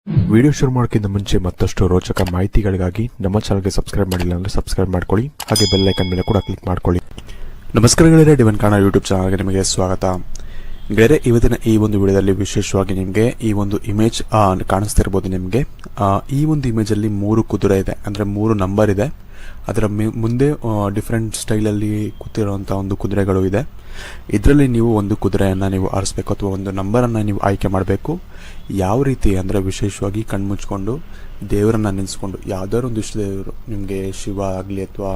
Video ಶುರು ಮಾಡೋಕ್ಕಿಂತ ಮುಂಚೆ ಮತ್ತಷ್ಟು ರೋಚಕ ಮಾಹಿತಿಗಳಿಗಾಗಿ ನಮ್ಮ ಚಾನಲ್ಗೆ ಸಬ್ಸ್ಕ್ರೈಬ್ ಮಾಡಿಲ್ಲ ಅಂದರೆ ಸಬ್ಸ್ಕ್ರೈಬ್ ಮಾಡ್ಕೊಳ್ಳಿ, ಹಾಗೆ ಬೆಲ್ ಐಕನ್ ಮೇಲೆ ಕೂಡ ಕ್ಲಿಕ್ ಮಾಡ್ಕೊಳ್ಳಿ. ನಮಸ್ಕಾರ ಗೆಳೆಯರೆ, ಡಿವೈನ್ ಕನ್ನಡ ಯೂಟ್ಯೂಬ್ ಚಾನಲ್ಗೆ ನಿಮಗೆ ಸ್ವಾಗತ. ಗೆಳೆಯರೆ, ಇವತ್ತಿನ ಈ ಒಂದು ವಿಡಿಯೋದಲ್ಲಿ ವಿಶೇಷವಾಗಿ ನಿಮಗೆ ಈ ಒಂದು ಇಮೇಜ್ ಕಾಣಿಸ್ತಿರ್ಬೋದು. ನಿಮಗೆ ಈ ಒಂದು ಇಮೇಜಲ್ಲಿ 3 ಕುದುರೆ ಇದೆ, ಅಂದರೆ 3 ನಂಬರ್ ಇದೆ. ಅದರ ಮುಂದೆ ಡಿಫ್ರೆಂಟ್ ಸ್ಟೈಲಲ್ಲಿ ಕೂತಿರುವಂಥ ಒಂದು ಕುದುರೆಗಳು ಇದೆ. ಇದರಲ್ಲಿ ನೀವು ಒಂದು ಕುದುರೆಯನ್ನು ನೀವು ಆರಿಸ್ಬೇಕು ಅಥವಾ ಒಂದು ನಂಬರನ್ನು ನೀವು ಆಯ್ಕೆ ಮಾಡಬೇಕು. ಯಾವ ರೀತಿ ಅಂದರೆ ವಿಶೇಷವಾಗಿ ಕಣ್ಮುಚ್ಕೊಂಡು ದೇವರನ್ನು ನೆನೆಸ್ಕೊಂಡು, ಯಾವುದಾದ್ರು ಒಂದು ಇಷ್ಟ ದೇವರು ನಿಮಗೆ, ಶಿವ ಆಗಲಿ ಅಥವಾ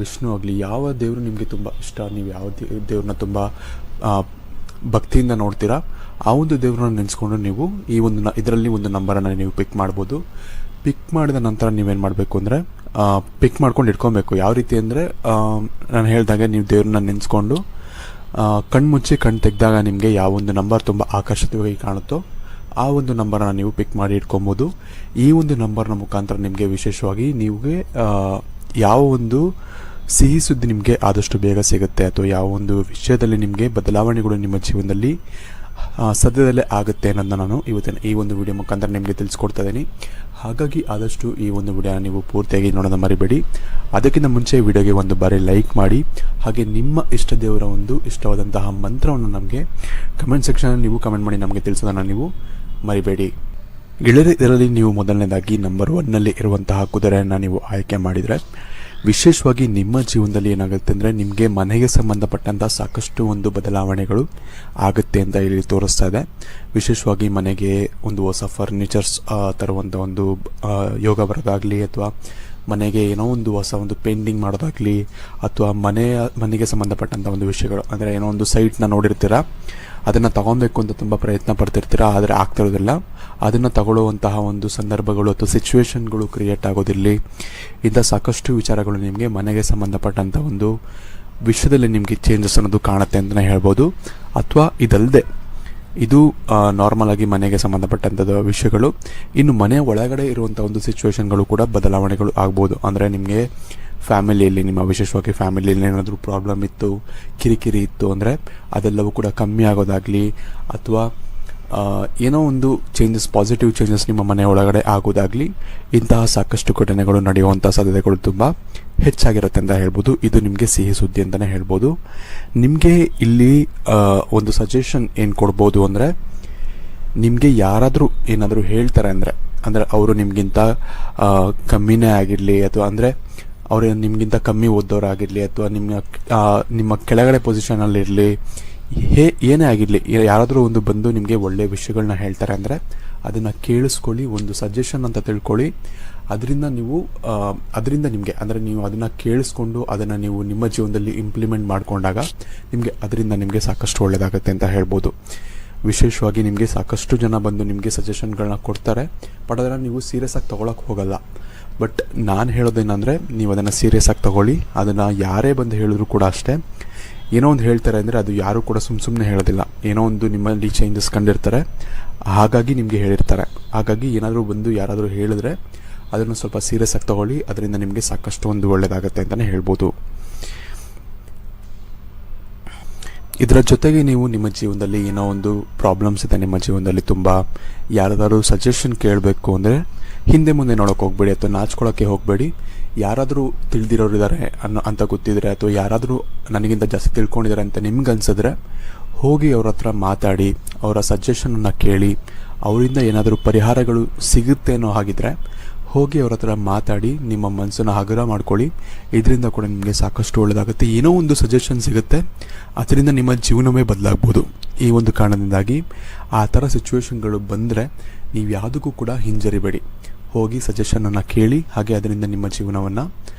ವಿಷ್ಣು ಆಗಲಿ, ಯಾವ ದೇವರು ನಿಮಗೆ ತುಂಬ ಇಷ್ಟ, ನೀವು ಯಾವ ದೇವ್ರನ್ನ ತುಂಬ ಭಕ್ತಿಯಿಂದ ನೋಡ್ತೀರಾ, ಆ ಒಂದು ದೇವ್ರನ್ನ ನೆನೆಸ್ಕೊಂಡು ನೀವು ಇದರಲ್ಲಿ ಒಂದು ನಂಬರನ್ನು ನೀವು ಪಿಕ್ ಮಾಡ್ಬೋದು. ಪಿಕ್ ಮಾಡಿದ ನಂತರ ನೀವೇನು ಮಾಡಬೇಕು ಅಂದರೆ ಪಿಕ್ ಮಾಡ್ಕೊಂಡು ಇಟ್ಕೊಬೇಕು. ಯಾವ ರೀತಿ ಅಂದರೆ ನಾನು ಹೇಳಿದಾಗೆ ನೀವು ದೇವ್ರನ್ನ ನೆನೆಸ್ಕೊಂಡು ಕಣ್ಣು ತೆಗೆದಾಗ ನಿಮಗೆ ಯಾವ ಒಂದು ನಂಬರ್ ತುಂಬ ಆಕರ್ಷಿತವಾಗಿ ಕಾಣುತ್ತೋ ಆ ಒಂದು ನಂಬರನ್ನು ನೀವು ಪಿಕ್ ಮಾಡಿ ಇಟ್ಕೊಬೋದು. ಈ ಒಂದು ನಂಬರ್ನ ಮುಖಾಂತರ ನಿಮಗೆ ವಿಶೇಷವಾಗಿ ನಿಮಗೆ ಯಾವ ಒಂದು ಸಿಹಿ ಸುದ್ದಿ ನಿಮಗೆ ಆದಷ್ಟು ಬೇಗ ಸಿಗುತ್ತೆ, ಅಥವಾ ಯಾವ ಒಂದು ವಿಷಯದಲ್ಲಿ ನಿಮಗೆ ಬದಲಾವಣೆಗಳು ನಿಮ್ಮ ಜೀವನದಲ್ಲಿ ಸದ್ಯದಲ್ಲೇ ಆಗುತ್ತೆ ಅನ್ನೋದನ್ನ ನಾನು ಇವತ್ತಿನ ಈ ಒಂದು ವಿಡಿಯೋ ಮುಖಾಂತರ ನಿಮಗೆ ತಿಳಿಸ್ಕೊಡ್ತಾ ಇದ್ದೀನಿ. ಹಾಗಾಗಿ ಆದಷ್ಟು ಈ ಒಂದು ವಿಡಿಯೋನ ನೀವು ಪೂರ್ತಿಯಾಗಿ ನೋಡೋದು ಮರಿಬೇಡಿ. ಅದಕ್ಕಿಂತ ಮುಂಚೆ ವಿಡಿಯೋಗೆ ಒಂದು ಬಾರಿ ಲೈಕ್ ಮಾಡಿ, ಹಾಗೆ ನಿಮ್ಮ ಇಷ್ಟ ದೇವರ ಒಂದು ಇಷ್ಟವಾದಂತಹ ಮಂತ್ರವನ್ನು ನಮಗೆ ಕಮೆಂಟ್ ಸೆಕ್ಷನಲ್ಲಿ ನೀವು ಕಮೆಂಟ್ ಮಾಡಿ ನಮಗೆ ತಿಳಿಸೋದನ್ನು ನೀವು ಮರಿಬೇಡಿ. ಗೆಳೆಯರೆ, ಇದರಲ್ಲಿ ನೀವು ಮೊದಲನೇದಾಗಿ ನಂಬರ್ 1ನಲ್ಲಿ ಇರುವಂತಹ ಕುದುರೆಯನ್ನು ನೀವು ಆಯ್ಕೆ ಮಾಡಿದರೆ ವಿಶೇಷವಾಗಿ ನಿಮ್ಮ ಜೀವನದಲ್ಲಿ ಏನಾಗುತ್ತೆ ಅಂದರೆ ನಿಮಗೆ ಮನೆಗೆ ಸಂಬಂಧಪಟ್ಟಂಥ ಸಾಕಷ್ಟು ಒಂದು ಬದಲಾವಣೆಗಳು ಆಗುತ್ತೆ ಅಂತ ಇಲ್ಲಿ ತೋರಿಸ್ತಾ ಇದೆ. ವಿಶೇಷವಾಗಿ ಮನೆಗೆ ಒಂದು ಹೊಸ ಫರ್ನಿಚರ್ಸ್ ತರುವಂಥ ಒಂದು ಯೋಗ ಬರೋದಾಗಲಿ, ಅಥವಾ ಮನೆಗೆ ಏನೋ ಒಂದು ಹೊಸ ಒಂದು ಪೇಂಟಿಂಗ್ ಮಾಡೋದಾಗಲಿ, ಅಥವಾ ಮನೆಗೆ ಸಂಬಂಧಪಟ್ಟಂಥ ಒಂದು ವಿಷಯಗಳು, ಅಂದರೆ ಏನೋ ಒಂದು ಸೈಟ್ನ ನೋಡಿರ್ತೀರ, ಅದನ್ನು ತಗೊಬೇಕು ಅಂತ ತುಂಬ ಪ್ರಯತ್ನ ಪಡ್ತಿರ್ತೀರ, ಆದರೆ ಆಗ್ತಿರೋದಿಲ್ಲ. ಅದನ್ನು ತಗೊಳ್ಳುವಂತಹ ಒಂದು ಸಂದರ್ಭಗಳು ಅಥವಾ ಸಿಚುವೇಶನ್ಗಳು ಕ್ರಿಯೇಟ್ ಆಗೋದಿರಲಿ, ಇಂಥ ಸಾಕಷ್ಟು ವಿಚಾರಗಳು ನಿಮಗೆ ಮನೆಗೆ ಸಂಬಂಧಪಟ್ಟಂಥ ಒಂದು ವಿಷಯದಲ್ಲಿ ನಿಮಗೆ ಚೇಂಜಸ್ ಅನ್ನೋದು ಕಾಣುತ್ತೆ ಅಂತಲೇ ಹೇಳ್ಬೋದು. ಅಥವಾ ಇದಲ್ಲದೆ ಇದು ನಾರ್ಮಲ್ ಆಗಿ ಮನೆಗೆ ಸಂಬಂಧಪಟ್ಟಂಥದ್ದು ವಿಷಯಗಳು. ಇನ್ನು ಮನೆಯ ಒಳಗಡೆ ಇರುವಂಥ ಒಂದು ಸಿಚುವೇಶನ್ಗಳು ಕೂಡ ಬದಲಾವಣೆಗಳು ಆಗ್ಬೋದು. ಅಂದರೆ ನಿಮಗೆ ಫ್ಯಾಮಿಲಿಯಲ್ಲಿ, ನಿಮ್ಮ ವಿಶೇಷವಾಗಿ ಫ್ಯಾಮಿಲಿಯಲ್ಲಿ ಏನಾದರೂ ಪ್ರಾಬ್ಲಮ್ ಇತ್ತು, ಕಿರಿಕಿರಿ ಇತ್ತು ಅಂದರೆ ಅದೆಲ್ಲವೂ ಕೂಡ ಕಮ್ಮಿ ಆಗೋದಾಗಲಿ, ಅಥವಾ ಏನೋ ಒಂದು ಚೇಂಜಸ್, ಪಾಸಿಟಿವ್ ಚೇಂಜಸ್ ನಿಮ್ಮ ಮನೆ ಒಳಗಡೆ ಆಗೋದಾಗಲಿ, ಇಂತಹ ಸಾಕಷ್ಟು ಘಟನೆಗಳು ನಡೆಯುವಂಥ ಸಾಧ್ಯತೆಗಳು ತುಂಬ ಹೆಚ್ಚಾಗಿರುತ್ತೆ ಅಂತ ಹೇಳ್ಬೋದು. ಇದು ನಿಮಗೆ ಸಿಹಿ ಸುದ್ದಿ ಅಂತಲೇ ಹೇಳ್ಬೋದು. ನಿಮಗೆ ಇಲ್ಲಿ ಒಂದು ಸಜೆಷನ್ ಏನು ಕೊಡ್ಬೋದು ಅಂದರೆ, ನಿಮಗೆ ಯಾರಾದರೂ ಏನಾದರೂ ಹೇಳ್ತಾರೆ ಅಂದರೆ ಅವರು ನಿಮಗಿಂತ ಕಮ್ಮಿನೇ ಆಗಿರಲಿ, ಅಥವಾ ಅಂದರೆ ಅವರು ನಿಮಗಿಂತ ಕಮ್ಮಿ ಓದೋರಾಗಿರಲಿ, ಅಥವಾ ನಿಮ್ಮ ಕೆಳಗಡೆ ಪೊಸಿಷನಲ್ಲಿರಲಿ, ಏನೇ ಆಗಿರಲಿ, ಯಾರಾದರೂ ಒಂದು ಬಂದು ನಿಮಗೆ ಒಳ್ಳೆಯ ವಿಷಯಗಳನ್ನ ಹೇಳ್ತಾರೆ ಅಂದರೆ ಅದನ್ನು ಕೇಳಿಸ್ಕೊಳ್ಳಿ, ಒಂದು ಸಜೆಷನ್ ಅಂತ ತಿಳ್ಕೊಳ್ಳಿ. ಅದರಿಂದ ನಿಮಗೆ ಅಂದರೆ ನೀವು ಅದನ್ನು ಕೇಳಿಸ್ಕೊಂಡು ಅದನ್ನು ನೀವು ನಿಮ್ಮ ಜೀವನದಲ್ಲಿ ಇಂಪ್ಲಿಮೆಂಟ್ ಮಾಡಿಕೊಂಡಾಗ ನಿಮಗೆ ಸಾಕಷ್ಟು ಒಳ್ಳೆಯದಾಗುತ್ತೆ ಅಂತ ಹೇಳ್ಬೋದು. ವಿಶೇಷವಾಗಿ ನಿಮಗೆ ಸಾಕಷ್ಟು ಜನ ಬಂದು ನಿಮಗೆ ಸಜೆಷನ್ಗಳನ್ನ ಕೊಡ್ತಾರೆ, ಬಟ್ ಅದನ್ನು ನೀವು ಸೀರಿಯಸ್ ಆಗಿ ತೊಗೊಳಕ್ಕೆ ಹೋಗಲ್ಲ. ಬಟ್ ನಾನು ಹೇಳೋದೇನೆಂದರೆ, ನೀವು ಅದನ್ನು ಸೀರಿಯಸ್ ಆಗಿ ತೊಗೊಳ್ಳಿ. ಅದನ್ನು ಯಾರೇ ಬಂದು ಹೇಳಿದ್ರು ಕೂಡ ಅಷ್ಟೇ, ಏನೋ ಒಂದು ಹೇಳ್ತಾರೆ ಅಂದರೆ ಅದು ಯಾರೂ ಕೂಡ ಸುಮ್ಮನೆ ಹೇಳೋದಿಲ್ಲ. ಏನೋ ಒಂದು ನಿಮ್ಮಲ್ಲಿ ಚೇಂಜಸ್ ಕಂಡಿರ್ತಾರೆ, ಹಾಗಾಗಿ ನಿಮಗೆ ಹೇಳಿರ್ತಾರೆ. ಹಾಗಾಗಿ ಏನಾದರೂ ಬಂದು ಯಾರಾದರೂ ಹೇಳಿದ್ರೆ ಅದನ್ನು ಸ್ವಲ್ಪ ಸೀರಿಯಸ್ ಆಗಿ ತೊಗೊಳ್ಳಿ. ಅದರಿಂದ ನಿಮಗೆ ಸಾಕಷ್ಟು ಒಂದು ಒಳ್ಳೆಯದಾಗುತ್ತೆ ಅಂತಲೇ ಹೇಳ್ಬೋದು. ಇದರ ಜೊತೆಗೆ ನೀವು ನಿಮ್ಮ ಜೀವನದಲ್ಲಿ ಏನೋ ಒಂದು ಪ್ರಾಬ್ಲಮ್ಸ್ ಇದೆ, ನಿಮ್ಮ ಜೀವನದಲ್ಲಿ ತುಂಬ ಯಾರಾದರೂ ಸಜೆಷನ್ ಕೇಳಬೇಕು ಅಂದರೆ ಹಿಂದೆ ಮುಂದೆ ನೋಡೋಕೆ ಹೋಗಬೇಡಿ, ಅಥವಾ ನಾಚ್ಕೊಳ್ಳೋಕ್ಕೆ ಹೋಗಬೇಡಿ. ಯಾರಾದರೂ ತಿಳಿದಿರೋರು ಇದ್ದಾರೆ ಅಂತ ಗೊತ್ತಿದ್ರೆ, ಅಥವಾ ಯಾರಾದರೂ ನನಗಿಂತ ಜಾಸ್ತಿ ತಿಳ್ಕೊಂಡಿದ್ದಾರೆ ಅಂತ ನಿಮ್ಗೆ ಅನ್ಸಿದ್ರೆ ಹೋಗಿ ಅವ್ರ ಹತ್ರ ಮಾತಾಡಿ, ಅವರ ಸಜೆಷನನ್ನು ಕೇಳಿ, ಅವರಿಂದ ಏನಾದರೂ ಪರಿಹಾರಗಳು ಸಿಗುತ್ತೆ ಅನ್ನೋ ಹಾಗಿದ್ರೆ ಹೋಗಿ ಅವ್ರ ಹತ್ರ ಮಾತಾಡಿ ನಿಮ್ಮ ಮನಸ್ಸನ್ನು ಹಗುರ ಮಾಡ್ಕೊಳ್ಳಿ. ಇದರಿಂದ ಕೂಡ ನಿಮಗೆ ಸಾಕಷ್ಟು ಒಳ್ಳೆಯದಾಗುತ್ತೆ. ಏನೋ ಒಂದು ಸಜೆಷನ್ ಸಿಗುತ್ತೆ, ಅದರಿಂದ ನಿಮ್ಮ ಜೀವನವೇ ಬದಲಾಗ್ಬೋದು. ಈ ಒಂದು ಕಾರಣದಿಂದಾಗಿ ಆ ಥರ ಸಿಚುವೇಶನ್ಗಳು ಬಂದರೆ ನೀವು ಯಾವುದಕ್ಕೂ ಕೂಡ ಹಿಂಜರಿಬೇಡಿ, ಹೋಗಿ ಸಜೆಷನನ್ನು ಕೇಳಿ, ಹಾಗೆ ಅದರಿಂದ ನಿಮ್ಮ ಜೀವನವನ್ನು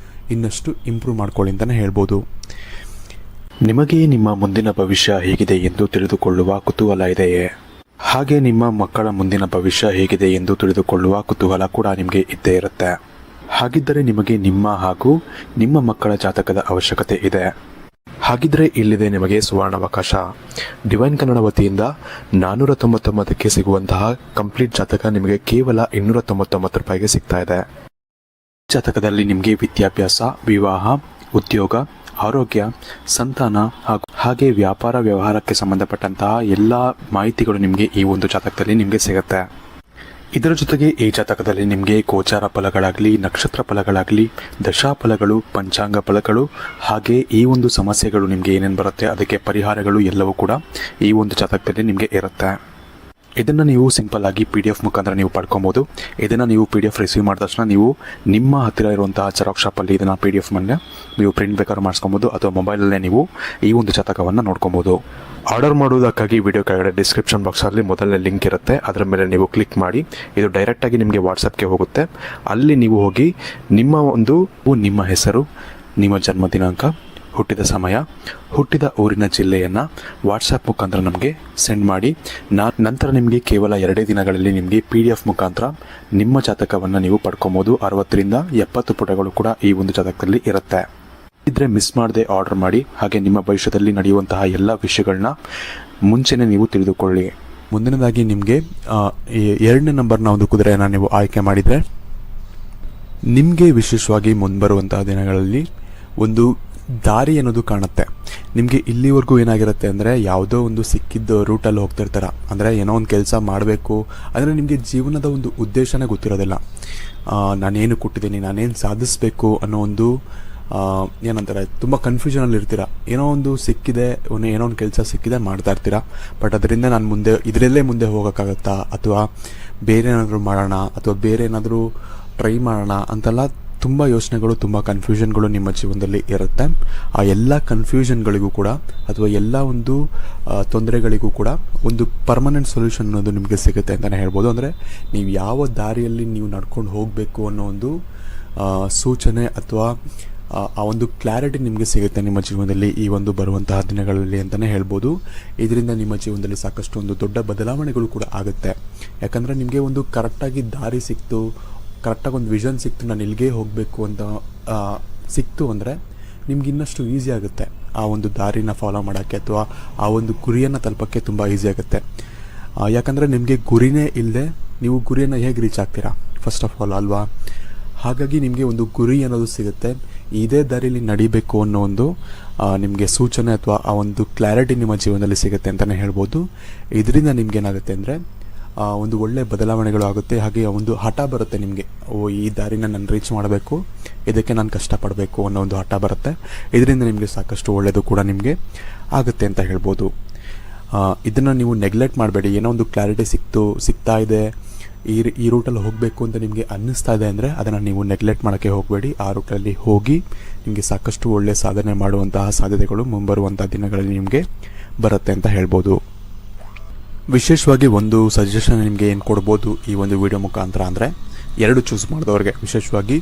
ಇನ್ನಷ್ಟು ಇಂಪ್ರೂವ್ ಮಾಡ್ಕೊಳ್ಳಿ ಅಂತಲೇ ಹೇಳ್ಬೋದು. ನಿಮಗೆ ನಿಮ್ಮ ಮುಂದಿನ ಭವಿಷ್ಯ ಹೇಗಿದೆ ಎಂದು ತಿಳಿದುಕೊಳ್ಳುವ ಕುತೂಹಲ ಇದೆಯೇ? ಹಾಗೆ ನಿಮ್ಮ ಮಕ್ಕಳ ಮುಂದಿನ ಭವಿಷ್ಯ ಹೇಗಿದೆ ಎಂದು ತಿಳಿದುಕೊಳ್ಳುವ ಕುತೂಹಲ ಕೂಡ ನಿಮಗೆ ಇದ್ದೇ ಇರುತ್ತೆ. ಹಾಗಿದ್ದರೆ ನಿಮಗೆ ನಿಮ್ಮ ಹಾಗೂ ನಿಮ್ಮ ಮಕ್ಕಳ ಜಾತಕದ ಅವಶ್ಯಕತೆ ಇದೆ. ಹಾಗಿದ್ರೆ ಇಲ್ಲಿದೆ ನಿಮಗೆ ಸುವರ್ಣಾವಕಾಶ. ಡಿವೈನ್ ಕನ್ನಡ ವತಿಯಿಂದ 499ಕ್ಕೆ ಸಿಗುವಂತಹ ಕಂಪ್ಲೀಟ್ ಜಾತಕ ನಿಮಗೆ ಕೇವಲ 299 ರೂಪಾಯಿಗೆ ಸಿಗ್ತಾ ಇದೆ. ಜಾತಕದಲ್ಲಿ ನಿಮಗೆ ವಿದ್ಯಾಭ್ಯಾಸ, ವಿವಾಹ, ಉದ್ಯೋಗ, ಆರೋಗ್ಯ, ಸಂತಾನ ಹಾಗೆ ವ್ಯಾಪಾರ ವ್ಯವಹಾರಕ್ಕೆ ಸಂಬಂಧಪಟ್ಟಂತಹ ಎಲ್ಲ ಮಾಹಿತಿಗಳು ನಿಮಗೆ ಈ ಒಂದು ಜಾತಕದಲ್ಲಿ ನಿಮಗೆ ಸಿಗುತ್ತೆ. ಇದರ ಜೊತೆಗೆ ಈ ಜಾತಕದಲ್ಲಿ ನಿಮಗೆ ಗೋಚಾರ ಫಲಗಳಾಗಲಿ, ನಕ್ಷತ್ರ ಫಲಗಳಾಗಲಿ, ದಶಾಫಲಗಳು, ಪಂಚಾಂಗ ಫಲಗಳು, ಹಾಗೆ ಈ ಒಂದು ಸಮಸ್ಯೆಗಳು ನಿಮಗೆ ಏನೇನು ಬರುತ್ತೆ ಅದಕ್ಕೆ ಪರಿಹಾರಗಳು ಎಲ್ಲವೂ ಕೂಡ ಈ ಒಂದು ಜಾತಕದಲ್ಲಿ ನಿಮಗೆ ಇರುತ್ತೆ. ಇದನ್ನು ನೀವು ಸಿಂಪಲ್ ಆಗಿ PDF ಮುಖಾಂತರ ನೀವು ಪಡ್ಕೊಬೋದು. ಇದನ್ನು ನೀವು PDF ರಿಸೀವ್ ಮಾಡಿದ ತಕ್ಷಣ ನೀವು ನಿಮ್ಮ ಹತ್ತಿರ ಇರುವಂತಹ ಜೆರಾಕ್ಸ್ ಶಾಪಲ್ಲಿ ಇದನ್ನು PDF ಮೇಲೆ ನೀವು ಪ್ರಿಂಟ್ ಬೇಕಾದ್ರೂ ಮಾಡಿಸ್ಕೊಬೋದು, ಅಥವಾ ಮೊಬೈಲಲ್ಲೇ ನೀವು ಈ ಒಂದು ಜಾತಕವನ್ನು ನೋಡ್ಕೊಬೋದು. ಆರ್ಡರ್ ಮಾಡುವುದಕ್ಕಾಗಿ ವಿಡಿಯೋ ಕೆಳಗಡೆ ಡಿಸ್ಕ್ರಿಪ್ಷನ್ ಬಾಕ್ಸಲ್ಲಿ ಮೊದಲನೇ ಲಿಂಕ್ ಇರುತ್ತೆ, ಅದರ ಮೇಲೆ ನೀವು ಕ್ಲಿಕ್ ಮಾಡಿ ಇದು ಡೈರೆಕ್ಟಾಗಿ ನಿಮಗೆ ವಾಟ್ಸಪ್ಗೆ ಹೋಗುತ್ತೆ. ಅಲ್ಲಿ ನೀವು ಹೋಗಿ ನಿಮ್ಮ ಹೆಸರು, ನಿಮ್ಮ ಜನ್ಮ ದಿನಾಂಕ, ಹುಟ್ಟಿದ ಸಮಯ, ಹುಟ್ಟಿದ ಊರಿನ ಜಿಲ್ಲೆಯನ್ನು ವಾಟ್ಸಪ್ ಮುಖಾಂತರ ನಮಗೆ ಸೆಂಡ್ ಮಾಡಿ. ನಂತರ ನಿಮಗೆ ಕೇವಲ 2 ದಿನಗಳಲ್ಲಿ ನಿಮಗೆ PDF ಮುಖಾಂತರ ನಿಮ್ಮ ಜಾತಕವನ್ನು ನೀವು ಪಡ್ಕೊಬೋದು. 60ರಿಂದ 70 ಪುಟಗಳು ಕೂಡ ಈ ಒಂದು ಜಾತಕದಲ್ಲಿ ಇರುತ್ತೆ. ಇದ್ರೆ ಮಿಸ್ ಮಾಡದೆ ಆರ್ಡರ್ ಮಾಡಿ. ಹಾಗೆ ನಿಮ್ಮ ಭವಿಷ್ಯದಲ್ಲಿ ನಡೆಯುವಂತಹ ಎಲ್ಲ ವಿಷಯಗಳನ್ನ ಮುಂಚೆನೇ ನೀವು ತಿಳಿದುಕೊಳ್ಳಿ. ಮುಂದಿನದಾಗಿ ನಿಮಗೆ 2ನೇ ನಂಬರ್ನ ಒಂದು ಕುದುರೆಯನ್ನು ನೀವು ಆಯ್ಕೆ ಮಾಡಿದರೆ ನಿಮಗೆ ವಿಶೇಷವಾಗಿ ಮುಂಬರುವಂತಹ ದಿನಗಳಲ್ಲಿ ಒಂದು ದಾರಿ ಅನ್ನೋದು ಕಾಣುತ್ತೆ. ನಿಮಗೆ ಇಲ್ಲಿವರೆಗೂ ಏನಾಗಿರುತ್ತೆ ಅಂದರೆ ಯಾವುದೋ ಒಂದು ಸಿಕ್ಕಿದ್ದ ರೂಟಲ್ಲಿ ಹೋಗ್ತಿರ್ತಾರ, ಅಂದರೆ ಏನೋ ಒಂದು ಕೆಲಸ ಮಾಡಬೇಕು ಅಂದರೆ ನಿಮಗೆ ಜೀವನದ ಒಂದು ಉದ್ದೇಶನೇ ಗೊತ್ತಿರೋದಿಲ್ಲ. ನಾನೇನು ಕೊಟ್ಟಿದ್ದೀನಿ, ನಾನೇನು ಸಾಧಿಸಬೇಕು ಅನ್ನೋ ಒಂದು ಏನಂತಾರೆ ತುಂಬ ಕನ್ಫ್ಯೂಷನಲ್ಲಿ ಇರ್ತೀರ. ಏನೋ ಒಂದು ಸಿಕ್ಕಿದೆ, ಏನೋ ಒಂದು ಕೆಲಸ ಸಿಕ್ಕಿದೆ ಮಾಡ್ತಾ ಇರ್ತೀರ, ಬಟ್ ಅದರಿಂದ ನಾನು ಇದರಲ್ಲೇ ಮುಂದೆ ಹೋಗೋಕ್ಕಾಗತ್ತಾ, ಅಥವಾ ಬೇರೆ ಏನಾದರೂ ಮಾಡೋಣ, ಅಥವಾ ಬೇರೆ ಏನಾದರೂ ಟ್ರೈ ಮಾಡೋಣ ಅಂತೆಲ್ಲ ತುಂಬ ಯೋಚನೆಗಳು, ತುಂಬ ಕನ್ಫ್ಯೂಷನ್ಗಳು ನಿಮ್ಮ ಜೀವನದಲ್ಲಿ ಇರುತ್ತೆ. ಆ ಎಲ್ಲ ಕನ್ಫ್ಯೂಷನ್ಗಳಿಗೂ ಕೂಡ ಅಥವಾ ಎಲ್ಲ ಒಂದು ತೊಂದರೆಗಳಿಗೂ ಕೂಡ ಒಂದು ಪರ್ಮನೆಂಟ್ ಸೊಲ್ಯೂಷನ್ ಅನ್ನೋದು ನಿಮಗೆ ಸಿಗುತ್ತೆ ಅಂತಲೇ ಹೇಳ್ಬೋದು. ಅಂದರೆ ನೀವು ಯಾವ ದಾರಿಯಲ್ಲಿ ನೀವು ನಡ್ಕೊಂಡು ಹೋಗಬೇಕು ಅನ್ನೋ ಒಂದು ಸೂಚನೆ ಅಥವಾ ಆ ಒಂದು ಕ್ಲಾರಿಟಿ ನಿಮಗೆ ಸಿಗುತ್ತೆ ನಿಮ್ಮ ಜೀವನದಲ್ಲಿ ಈ ಒಂದು ಬರುವಂತಹ ದಿನಗಳಲ್ಲಿ ಅಂತಲೇ ಹೇಳ್ಬೋದು. ಇದರಿಂದ ನಿಮ್ಮ ಜೀವನದಲ್ಲಿ ಸಾಕಷ್ಟು ಒಂದು ದೊಡ್ಡ ಬದಲಾವಣೆಗಳು ಕೂಡ ಆಗುತ್ತೆ. ಯಾಕಂದರೆ ನಿಮಗೆ ಒಂದು ಕರೆಕ್ಟಾಗಿ ದಾರಿ ಸಿಕ್ತು, ಕರೆಕ್ಟಾಗಿ ಒಂದು ವಿಷನ್ ಸಿಕ್ತು, ನಾನು ಇಲ್ಲಿಗೆ ಹೋಗಬೇಕು ಅಂತ ಸಿಕ್ತು ಅಂದರೆ ನಿಮ್ಗೆ ಇನ್ನಷ್ಟು ಈಸಿ ಆಗುತ್ತೆ ಆ ಒಂದು ದಾರಿನ ಫಾಲೋ ಮಾಡೋಕ್ಕೆ, ಅಥವಾ ಆ ಒಂದು ಗುರಿಯನ್ನು ತಲುಪೋಕ್ಕೆ ತುಂಬ ಈಸಿ ಆಗುತ್ತೆ. ಯಾಕಂದರೆ ನಿಮಗೆ ಗುರಿನೇ ಇಲ್ಲದೆ ನೀವು ಗುರಿಯನ್ನು ಹೇಗೆ ರೀಚ್ ಆಗ್ತೀರಾ ಫಸ್ಟ್ ಆಫ್ ಆಲ್ ಅಲ್ವಾ? ಹಾಗಾಗಿ ನಿಮಗೆ ಒಂದು ಗುರಿ ಅನ್ನೋದು ಸಿಗುತ್ತೆ. ಇದೇ ದಾರಿಯಲ್ಲಿ ನಡಿಬೇಕು ಅನ್ನೋ ಒಂದು ನಿಮಗೆ ಸೂಚನೆ ಅಥವಾ ಆ ಒಂದು ಕ್ಲಾರಿಟಿ ನಿಮ್ಮ ಜೀವನದಲ್ಲಿ ಸಿಗುತ್ತೆ ಅಂತಲೇ ಹೇಳ್ಬೋದು. ಇದರಿಂದ ನಿಮ್ಗೇನಾಗುತ್ತೆ ಅಂದರೆ ಒಂದು ಒಳ್ಳೆಯ ಬದಲಾವಣೆಗಳು ಆಗುತ್ತೆ. ಹಾಗೆ ಒಂದು ಹಠ ಬರುತ್ತೆ ನಿಮಗೆ, ಈ ದಾರಿನ ನಾನು ರೀಚ್ ಮಾಡಬೇಕು, ಇದಕ್ಕೆ ನಾನು ಕಷ್ಟಪಡಬೇಕು ಅನ್ನೋ ಒಂದು ಹಠ ಬರುತ್ತೆ. ಇದರಿಂದ ನಿಮಗೆ ಸಾಕಷ್ಟು ಒಳ್ಳೆಯದು ಕೂಡ ನಿಮಗೆ ಆಗುತ್ತೆ ಅಂತ ಹೇಳ್ಬೋದು. ಇದನ್ನು ನೀವು ನೆಗ್ಲೆಕ್ಟ್ ಮಾಡಬೇಡಿ. ಏನೋ ಒಂದು ಕ್ಲಾರಿಟಿ ಸಿಗ್ತಾ ಇದೆ, ಈ ರೂಟಲ್ಲಿ ಹೋಗಬೇಕು ಅಂತ ನಿಮಗೆ ಅನ್ನಿಸ್ತಾ ಇದೆ ಅಂದರೆ ಅದನ್ನು ನೀವು ನೆಗ್ಲೆಕ್ಟ್ ಮಾಡೋಕ್ಕೆ ಹೋಗಬೇಡಿ. ಆ ರೂಟಲ್ಲಿ ಹೋಗಿ ನಿಮಗೆ ಸಾಕಷ್ಟು ಒಳ್ಳೆಯ ಸಾಧನೆ ಮಾಡುವಂತಹ ಸಾಧ್ಯತೆಗಳು ಮುಂಬರುವಂಥ ದಿನಗಳಲ್ಲಿ ನಿಮಗೆ ಬರುತ್ತೆ ಅಂತ ಹೇಳ್ಬೋದು. ವಿಶೇಷವಾಗಿ ಒಂದು ಸಜೆಷನ್ ನಿಮಗೆ ಏನು ಕೊಡ್ಬೋದು ಈ ಒಂದು ವಿಡಿಯೋ ಮುಖಾಂತರ ಅಂದರೆ, 2 ಚೂಸ್ ಮಾಡಿದವ್ರಿಗೆ ವಿಶೇಷವಾಗಿ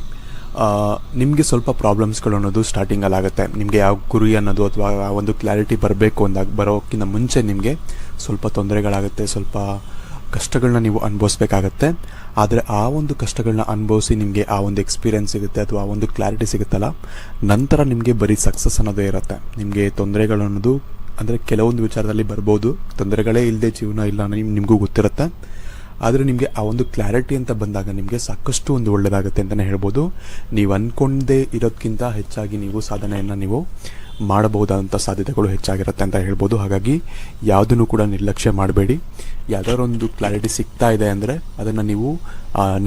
ನಿಮಗೆ ಸ್ವಲ್ಪ ಪ್ರಾಬ್ಲಮ್ಸ್ಗಳು ಅನ್ನೋದು ಸ್ಟಾರ್ಟಿಂಗಲ್ಲಿ ಆಗುತ್ತೆ. ನಿಮಗೆ ಯಾವ ಗುರಿ ಅನ್ನೋದು ಅಥವಾ ಆ ಒಂದು ಕ್ಲಾರಿಟಿ ಬರಬೇಕು ಅಂದಾಗ ಬರೋಕ್ಕಿಂತ ಮುಂಚೆ ನಿಮಗೆ ಸ್ವಲ್ಪ ತೊಂದರೆಗಳಾಗುತ್ತೆ, ಸ್ವಲ್ಪ ಕಷ್ಟಗಳನ್ನ ನೀವು ಅನುಭವಿಸ್ಬೇಕಾಗತ್ತೆ. ಆದರೆ ಆ ಒಂದು ಕಷ್ಟಗಳನ್ನ ಅನುಭವಿಸಿ ನಿಮಗೆ ಆ ಒಂದು ಎಕ್ಸ್ಪೀರಿಯೆನ್ಸ್ ಸಿಗುತ್ತೆ ಅಥವಾ ಆ ಒಂದು ಕ್ಲಾರಿಟಿ ಸಿಗುತ್ತಲ್ಲ, ನಂತರ ನಿಮಗೆ ಬರೀ ಸಕ್ಸಸ್ ಅನ್ನೋದೇ ಇರುತ್ತೆ. ನಿಮಗೆ ತೊಂದರೆಗಳು ಅನ್ನೋದು ಅಂದರೆ ಕೆಲವೊಂದು ವಿಚಾರದಲ್ಲಿ ಬರ್ಬೋದು, ತೊಂದರೆಗಳೇ ಇಲ್ಲದೆ ಜೀವನ ಇಲ್ಲ ನಿಮಗೂ ಗೊತ್ತಿರುತ್ತೆ. ಆದರೆ ನಿಮಗೆ ಆ ಒಂದು ಕ್ಲಾರಿಟಿ ಅಂತ ಬಂದಾಗ ನಿಮಗೆ ಸಾಕಷ್ಟು ಒಂದು ಒಳ್ಳೆಯದಾಗುತ್ತೆ ಅಂತಲೇ ಹೇಳ್ಬೋದು. ನೀವು ಅಂದ್ಕೊಂಡೇ ಇರೋದಕ್ಕಿಂತ ಹೆಚ್ಚಾಗಿ ನೀವು ಸಾಧನೆಯನ್ನು ನೀವು ಮಾಡಬಹುದಾದಂಥ ಸಾಧ್ಯತೆಗಳು ಹೆಚ್ಚಾಗಿರುತ್ತೆ ಅಂತ ಹೇಳ್ಬೋದು. ಹಾಗಾಗಿ ಯಾವುದನ್ನು ಕೂಡ ನಿರ್ಲಕ್ಷ್ಯ ಮಾಡಬೇಡಿ. ಯಾವುದಾದ್ರು ಒಂದು ಕ್ಲಾರಿಟಿ ಸಿಗ್ತಾ ಇದೆ ಅಂದರೆ ಅದನ್ನು ನೀವು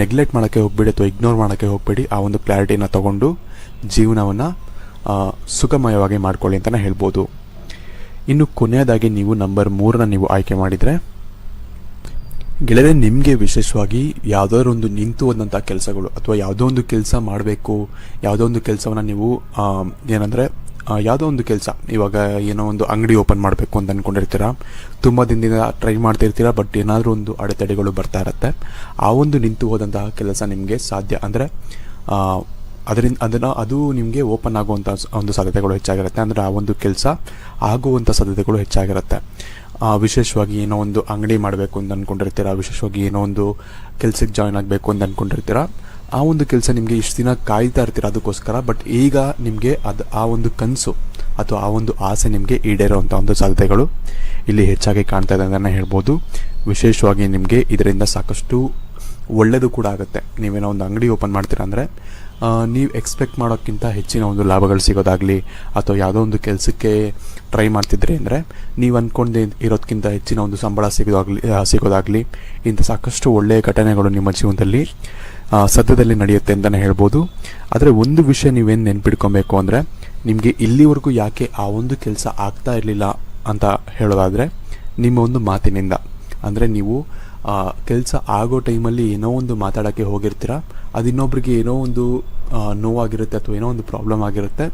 ನೆಗ್ಲೆಕ್ಟ್ ಮಾಡೋಕ್ಕೆ ಹೋಗಬೇಡಿ ಅಥವಾ ಇಗ್ನೋರ್ ಮಾಡೋಕ್ಕೆ ಹೋಗಬೇಡಿ. ಆ ಒಂದು ಕ್ಲಾರಿಟಿನ ತಗೊಂಡು ಜೀವನವನ್ನು ಸುಖಮಯವಾಗಿ ಮಾಡ್ಕೊಳ್ಳಿ ಅಂತಲೇ ಹೇಳ್ಬೋದು. ಇನ್ನು ಕೊನೆಯದಾಗಿ ನೀವು ನಂಬರ್ 3ನ ನೀವು ಆಯ್ಕೆ ಮಾಡಿದರೆ ಗೆಳೆಯರೆ, ನಿಮಗೆ ವಿಶೇಷವಾಗಿ ಯಾವುದಾದ್ರು ಒಂದು ನಿಂತು ಹೋದಂಥ ಕೆಲಸಗಳು ಅಥವಾ ಯಾವುದೋ ಒಂದು ಕೆಲಸ ಮಾಡಬೇಕು, ಯಾವುದೋ ಒಂದು ಕೆಲಸವನ್ನು ನೀವು ಏನಂದರೆ ಯಾವುದೋ ಒಂದು ಕೆಲಸ, ಇವಾಗ ಏನೋ ಒಂದು ಅಂಗಡಿ ಓಪನ್ ಮಾಡಬೇಕು ಅಂತ ಅಂದ್ಕೊಂಡಿರ್ತೀರ, ತುಂಬ ದಿನದಿಂದ ಟ್ರೈ ಮಾಡ್ತಿರ್ತೀರ, ಬಟ್ ಏನಾದರೂ ಒಂದು ಅಡೆತಡೆಗಳು ಬರ್ತಾ ಇರುತ್ತೆ. ಆ ಒಂದು ನಿಂತು ಹೋದಂತಹ ಕೆಲಸ ನಿಮಗೆ ಸಾಧ್ಯ ಅಂದರೆ ಅದು ನಿಮಗೆ ಓಪನ್ ಆಗುವಂಥ ಒಂದು ಸಾಧ್ಯತೆಗಳು ಹೆಚ್ಚಾಗಿರುತ್ತೆ. ಅಂದರೆ ಆ ಒಂದು ಕೆಲಸ ಆಗುವಂಥ ಸಾಧ್ಯತೆಗಳು ಹೆಚ್ಚಾಗಿರುತ್ತೆ. ವಿಶೇಷವಾಗಿ ಏನೋ ಒಂದು ಅಂಗಡಿ ಮಾಡಬೇಕು ಅಂತ ಅಂದ್ಕೊಂಡಿರ್ತೀರ, ವಿಶೇಷವಾಗಿ ಏನೋ ಒಂದು ಕೆಲಸಕ್ಕೆ ಜಾಯ್ನ್ ಆಗಬೇಕು ಅಂತ ಅಂದ್ಕೊಂಡಿರ್ತೀರ, ಆ ಒಂದು ಕೆಲಸ ನಿಮಗೆ ಇಷ್ಟು ದಿನ ಕಾಯ್ತಾ ಇರ್ತೀರ ಅದಕ್ಕೋಸ್ಕರ, ಬಟ್ ಈಗ ನಿಮಗೆ ಆ ಒಂದು ಕನಸು ಅಥವಾ ಆ ಒಂದು ಆಸೆ ನಿಮಗೆ ಈಡೇರೋವಂಥ ಒಂದು ಸಾಧ್ಯತೆಗಳು ಇಲ್ಲಿ ಹೆಚ್ಚಾಗಿ ಕಾಣ್ತಾ ಇದೆ ಅಂತಲೇ ಹೇಳ್ಬೋದು. ವಿಶೇಷವಾಗಿ ನಿಮಗೆ ಇದರಿಂದ ಸಾಕಷ್ಟು ಒಳ್ಳೆಯದು ಕೂಡ ಆಗುತ್ತೆ. ನೀವೇನೋ ಒಂದು ಅಂಗಡಿ ಓಪನ್ ಮಾಡ್ತೀರಾ ಅಂದರೆ ನೀವು ಎಕ್ಸ್ಪೆಕ್ಟ್ ಮಾಡೋಕ್ಕಿಂತ ಹೆಚ್ಚಿನ ಒಂದು ಲಾಭಗಳು ಸಿಗೋದಾಗಲಿ ಅಥವಾ ಯಾವುದೋ ಒಂದು ಕೆಲಸಕ್ಕೆ ಟ್ರೈ ಮಾಡ್ತಿದ್ರಿ ಅಂದರೆ ನೀವು ಅಂದ್ಕೊಂಡೇ ಇರೋದಕ್ಕಿಂತ ಹೆಚ್ಚಿನ ಒಂದು ಸಂಬಳ ಸಿಗೋದಾಗಲಿ ಇಂಥ ಸಾಕಷ್ಟು ಒಳ್ಳೆಯ ಘಟನೆಗಳು ನಿಮ್ಮ ಜೀವನದಲ್ಲಿ ಸದ್ಯದಲ್ಲಿ ನಡೆಯುತ್ತೆ ಅಂತಲೇ ಹೇಳ್ಬೋದು. ಆದರೆ ಒಂದು ವಿಷಯ ನೀವೇನು ನೆನ್ಪಿಟ್ಕೊಬೇಕು ಅಂದರೆ, ನಿಮಗೆ ಇಲ್ಲಿವರೆಗೂ ಯಾಕೆ ಆ ಒಂದು ಕೆಲಸ ಆಗ್ತಾ ಇರಲಿಲ್ಲ ಅಂತ ಹೇಳೋದಾದರೆ ನಿಮ್ಮ ಒಂದು ಮಾತಿನಿಂದ. ಅಂದರೆ ನೀವು ಕೆಲಸ ಆಗೋ ಟೈಮಲ್ಲಿ ಏನೋ ಒಂದು ಮಾತಾಡೋಕ್ಕೆ ಹೋಗಿರ್ತೀರ, ಅದು ಇನ್ನೊಬ್ರಿಗೆ ಏನೋ ಒಂದು ನೋವಾಗಿರುತ್ತೆ ಅಥವಾ ಏನೋ ಒಂದು ಪ್ರಾಬ್ಲಮ್ ಆಗಿರುತ್ತೆ.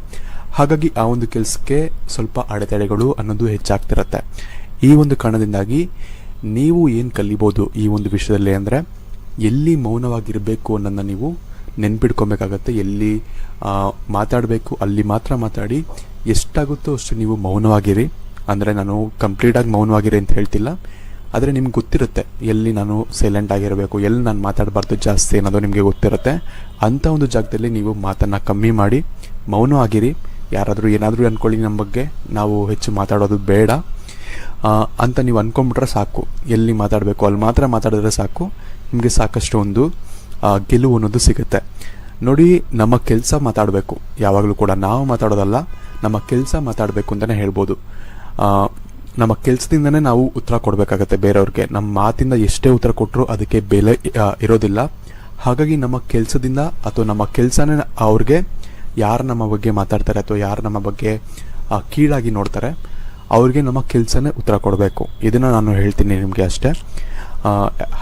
ಹಾಗಾಗಿ ಆ ಒಂದು ಕೆಲಸಕ್ಕೆ ಸ್ವಲ್ಪ ಅಡೆತಡೆಗಳು ಅನ್ನೋದು ಹೆಚ್ಚಾಗ್ತಿರುತ್ತೆ. ಈ ಒಂದು ಕಾರಣದಿಂದಾಗಿ ನೀವು ಏನು ಕಲಿಬೋದು ಈ ಒಂದು ವಿಷಯದಲ್ಲಿ ಅಂದರೆ, ಎಲ್ಲಿ ಮೌನವಾಗಿರಬೇಕು ಅನ್ನೋದನ್ನ ನೀವು ನೆನ್ಪಿಟ್ಕೊಬೇಕಾಗತ್ತೆ. ಎಲ್ಲಿ ಮಾತಾಡಬೇಕು ಅಲ್ಲಿ ಮಾತ್ರ ಮಾತಾಡಿ, ಎಷ್ಟಾಗುತ್ತೋ ಅಷ್ಟು ನೀವು ಮೌನವಾಗಿರಿ. ಅಂದರೆ ನಾನು ಕಂಪ್ಲೀಟಾಗಿ ಮೌನವಾಗಿರಿ ಅಂತ ಹೇಳ್ತಿಲ್ಲ, ಆದರೆ ನಿಮ್ಗೆ ಗೊತ್ತಿರುತ್ತೆ ಎಲ್ಲಿ ನಾನು ಸೈಲೆಂಟ್ ಆಗಿರಬೇಕು, ಎಲ್ಲಿ ನಾನು ಮಾತಾಡಬಾರ್ದು ಜಾಸ್ತಿ ಅನ್ನೋದು ನಿಮಗೆ ಗೊತ್ತಿರುತ್ತೆ. ಅಂಥ ಒಂದು ಜಾಗದಲ್ಲಿ ನೀವು ಮಾತನ್ನು ಕಮ್ಮಿ ಮಾಡಿ ಮೌನವಾಗಿರಿ. ಯಾರಾದರೂ ಏನಾದರೂ ಅಂದ್ಕೊಳ್ಳಿ ನಮ್ಮ ಬಗ್ಗೆ, ನಾವು ಹೆಚ್ಚು ಮಾತಾಡೋದು ಬೇಡ ಅಂತ ನೀವು ಅಂದ್ಕೊಂಡ್ಬಿಟ್ರೆ ಸಾಕು. ಎಲ್ಲಿ ಮಾತಾಡಬೇಕು ಅಲ್ಲಿ ಮಾತ್ರ ಮಾತಾಡಿದ್ರೆ ಸಾಕು, ನಿಮಗೆ ಸಾಕಷ್ಟು ಒಂದು ಗೆಲುವು ಅನ್ನೋದು ಸಿಗುತ್ತೆ. ನೋಡಿ, ನಮ್ಮ ಕೆಲಸ ಮಾತಾಡಬೇಕು ಯಾವಾಗಲೂ ಕೂಡ, ನಾವು ಮಾತಾಡೋದಲ್ಲ, ನಮ್ಮ ಕೆಲಸ ಮಾತಾಡಬೇಕು ಅಂತಲೇ ಹೇಳ್ಬೋದು. ನಮ್ಮ ಕೆಲಸದಿಂದನೇ ನಾವು ಉತ್ತರ ಕೊಡಬೇಕಾಗತ್ತೆ ಬೇರೆಯವ್ರಿಗೆ. ನಮ್ಮ ಮಾತಿಂದ ಎಷ್ಟೇ ಉತ್ತರ ಕೊಟ್ಟರು ಅದಕ್ಕೆ ಬೆಲೆ ಇರೋದಿಲ್ಲ. ಹಾಗಾಗಿ ನಮ್ಮ ಕೆಲಸದಿಂದ ಅಥವಾ ನಮ್ಮ ಕೆಲಸನೇ ಅವ್ರಿಗೆ, ಯಾರು ನಮ್ಮ ಬಗ್ಗೆ ಮಾತಾಡ್ತಾರೆ ಅಥವಾ ಯಾರು ನಮ್ಮ ಬಗ್ಗೆ ಕೀಳಾಗಿ ನೋಡ್ತಾರೆ ಅವ್ರಿಗೆ ನಮ್ಮ ಕೆಲಸನೇ ಉತ್ತರ ಕೊಡಬೇಕು. ಇದನ್ನು ನಾನು ಹೇಳ್ತೀನಿ ನಿಮಗೆ ಅಷ್ಟೇ.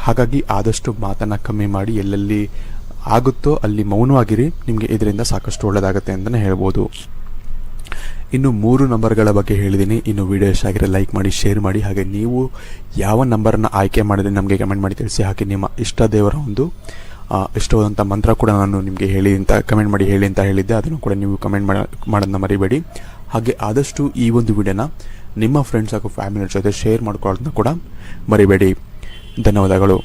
ಹಾಗಾಗಿ ಆದಷ್ಟು ಮಾತನ್ನು ಕಮ್ಮಿ ಮಾಡಿ, ಎಲ್ಲೆಲ್ಲಿ ಆಗುತ್ತೋ ಅಲ್ಲಿ ಮೌನವಾಗಿರಿ. ನಿಮಗೆ ಇದರಿಂದ ಸಾಕಷ್ಟು ಒಳ್ಳೆಯದಾಗುತ್ತೆ ಅಂತಲೇ ಹೇಳ್ಬೋದು. ಇನ್ನು 3 ನಂಬರ್ಗಳ ಬಗ್ಗೆ ಹೇಳಿದ್ದೀನಿ. ಇನ್ನು ವಿಡಿಯೋ ಇಷ್ಟ ಆಗಿರೋ ಲೈಕ್ ಮಾಡಿ, ಶೇರ್ ಮಾಡಿ. ಹಾಗೆ ನೀವು ಯಾವ ನಂಬರನ್ನು ಆಯ್ಕೆ ಮಾಡಿದ್ರೆ ನಮಗೆ ಕಮೆಂಟ್ ಮಾಡಿ ತಿಳಿಸಿ. ಹಾಗೆ ನಿಮ್ಮ ಇಷ್ಟ ದೇವರ ಒಂದು ಇಷ್ಟವಾದಂಥ ಮಂತ್ರ ಕೂಡ ನಾನು ನಿಮಗೆ ಕಮೆಂಟ್ ಮಾಡಿ ಹೇಳಿ ಅಂತ ಹೇಳಿದ್ದೆ, ಅದನ್ನು ಕೂಡ ನೀವು ಕಮೆಂಟ್ ಮಾಡೋದನ್ನ ಮರಿಬೇಡಿ. ಹಾಗೆ ಆದಷ್ಟು ಈ ಒಂದು ವಿಡಿಯೋನ ನಿಮ್ಮ ಫ್ರೆಂಡ್ಸ್ ಹಾಗೂ ಫ್ಯಾಮಿಲಿ ಜೊತೆ ಶೇರ್ ಮಾಡ್ಕೊಳ್ಳೋದನ್ನ ಕೂಡ ಮರಿಬೇಡಿ. ಧನ್ಯವಾದಗಳು.